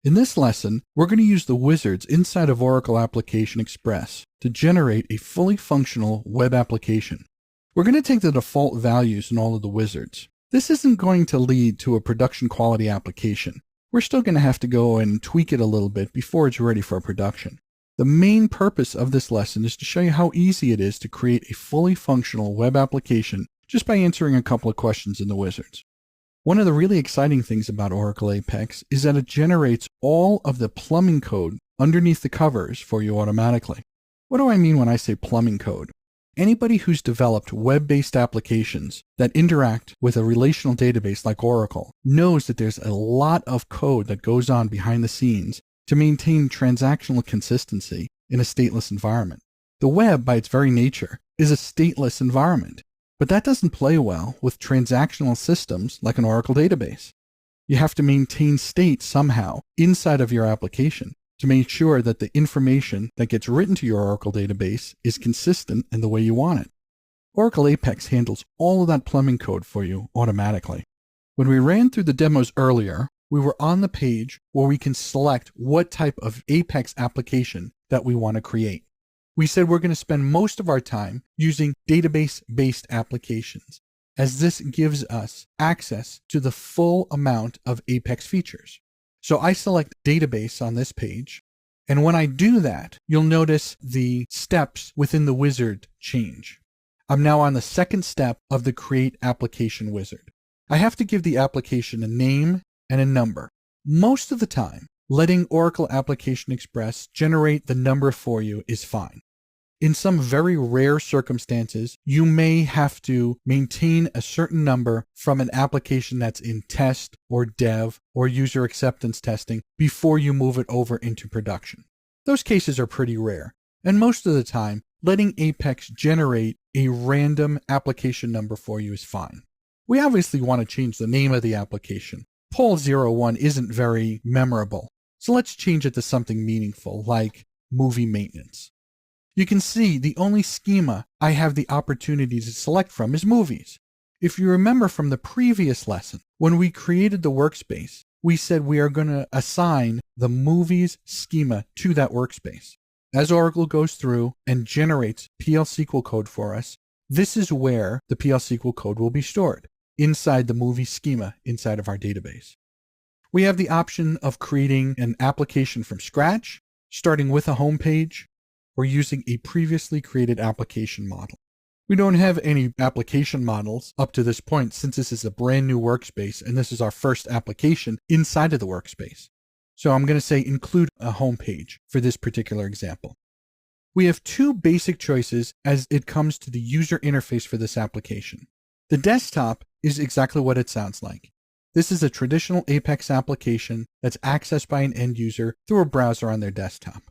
In this lesson, we're going to use the wizards inside of Oracle Application Express to generate a fully functional web application. We're going to take the default values in all of the wizards. This isn't going to lead to a production quality application. We're still going to have to go and tweak it a little bit before it's ready for production. The main purpose of this lesson is to show you how easy it is to create a fully functional web application just by answering a couple of questions in the wizards. One of the really exciting things about Oracle Apex is that it generates all of the plumbing code underneath the covers for you automatically. What do I mean when I say plumbing code? Anybody who's developed web-based applications that interact with a relational database like Oracle knows that there's a lot of code that goes on behind the scenes to maintain transactional consistency in a stateless environment. The web, by its very nature, is a stateless environment. But that doesn't play well with transactional systems like an Oracle database. You have to maintain state somehow inside of your application to make sure that the information that gets written to your Oracle database is consistent in the way you want it. Oracle Apex handles all of that plumbing code for you automatically. When we ran through the demos earlier, we were on the page where we can select what type of Apex application that we want to create. We said we're going to spend most of our time using database-based applications, as this gives us access to the full amount of Apex features. So I select database on this page, and when I do that, you'll notice the steps within the wizard change. I'm now on the second step of the Create Application wizard. I have to give the application a name and a number. Most of the time, letting Oracle Application Express generate the number for you is fine. In some very rare circumstances, you may have to maintain a certain number from an application that's in test or dev or user acceptance testing before you move it over into production. Those cases are pretty rare, and most of the time, letting Apex generate a random application number for you is fine. We obviously want to change the name of the application. Poll01 isn't very memorable, so let's change it to something meaningful like movie maintenance. You can see the only schema I have the opportunity to select from is movies. If you remember from the previous lesson, when we created the workspace, we said we are going to assign the movies schema to that workspace. As Oracle goes through and generates PL/SQL code for us, this is where the PL/SQL code will be stored, inside the movie schema inside of our database. We have the option of creating an application from scratch, starting with a home page, or using a previously created application model. We don't have any application models up to this point since this is a brand new workspace and this is our first application inside of the workspace. So I'm going to say include a home page for this particular example. We have two basic choices as it comes to the user interface for this application. The desktop is exactly what it sounds like. This is a traditional Apex application that's accessed by an end user through a browser on their desktop.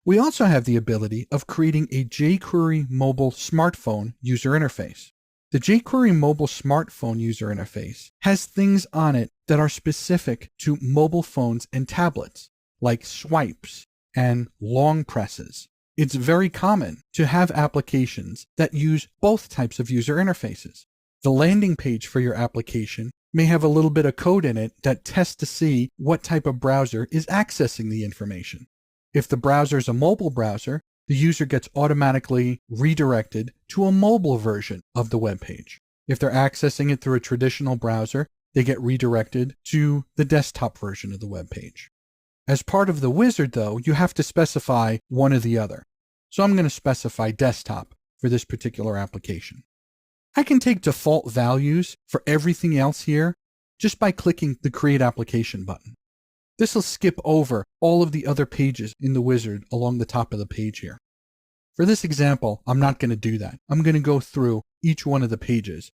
We also have the ability of creating a jQuery mobile smartphone user interface. The jQuery mobile smartphone user interface has things on it that are specific to mobile phones and tablets, like swipes and long presses. It's very common to have applications that use both types of user interfaces. The landing page for your application may have a little bit of code in it that tests to see what type of browser is accessing the information. If the browser is a mobile browser, the user gets automatically redirected to a mobile version of the web page. If they're accessing it through a traditional browser, they get redirected to the desktop version of the web page. As part of the wizard, though, you have to specify one or the other. So I'm going to specify desktop for this particular application. I can take default values for everything else here just by clicking the Create Application button. This will skip over all of the other pages in the wizard along the top of the page here. For this example, I'm not going to do that. I'm going to go through each one of the pages.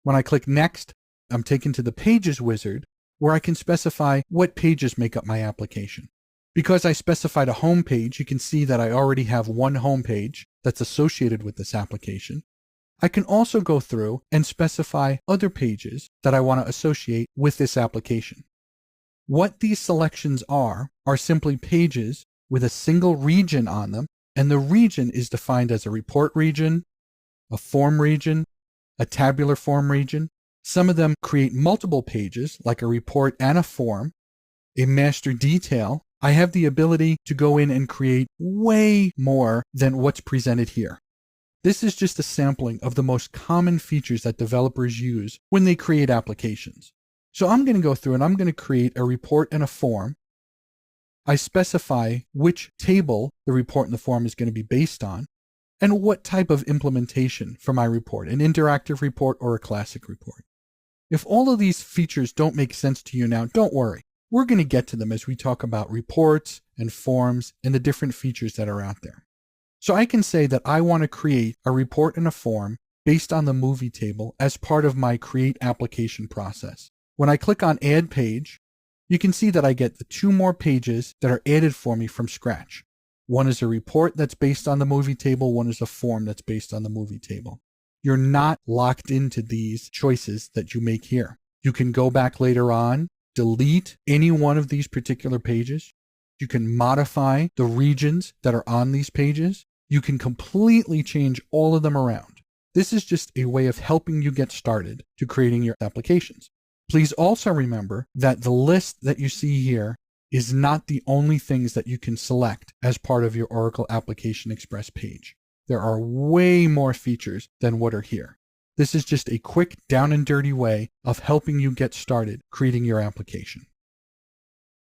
When I click Next, I'm taken to the Pages wizard where I can specify what pages make up my application. Because I specified a home page, you can see that I already have one home page that's associated with this application. I can also go through and specify other pages that I want to associate with this application. What these selections are simply pages with a single region on them, and the region is defined as a report region, a form region, a tabular form region. Some of them create multiple pages, like a report and a form, a master detail, I have the ability to go in and create way more than what's presented here. This is just a sampling of the most common features that developers use when they create applications. So I'm going to go through and I'm going to create a report and a form. I specify which table the report and the form is going to be based on, and what type of implementation for my report, an interactive report or a classic report. If all of these features don't make sense to you now, don't worry. We're going to get to them as we talk about reports and forms and the different features that are out there. So I can say that I want to create a report and a form based on the movie table as part of my create application process. When I click on add page, you can see that I get the 2 more pages that are added for me from scratch. One is a report that's based on the movie table, one is a form that's based on the movie table. You're not locked into these choices that you make here. You can go back later on, delete any one of these particular pages. You can modify the regions that are on these pages. You can completely change all of them around. This is just a way of helping you get started to creating your applications. Please also remember that the list that you see here is not the only things that you can select as part of your Oracle Application Express page. There are way more features than what are here. This is just a quick down and dirty way of helping you get started creating your application.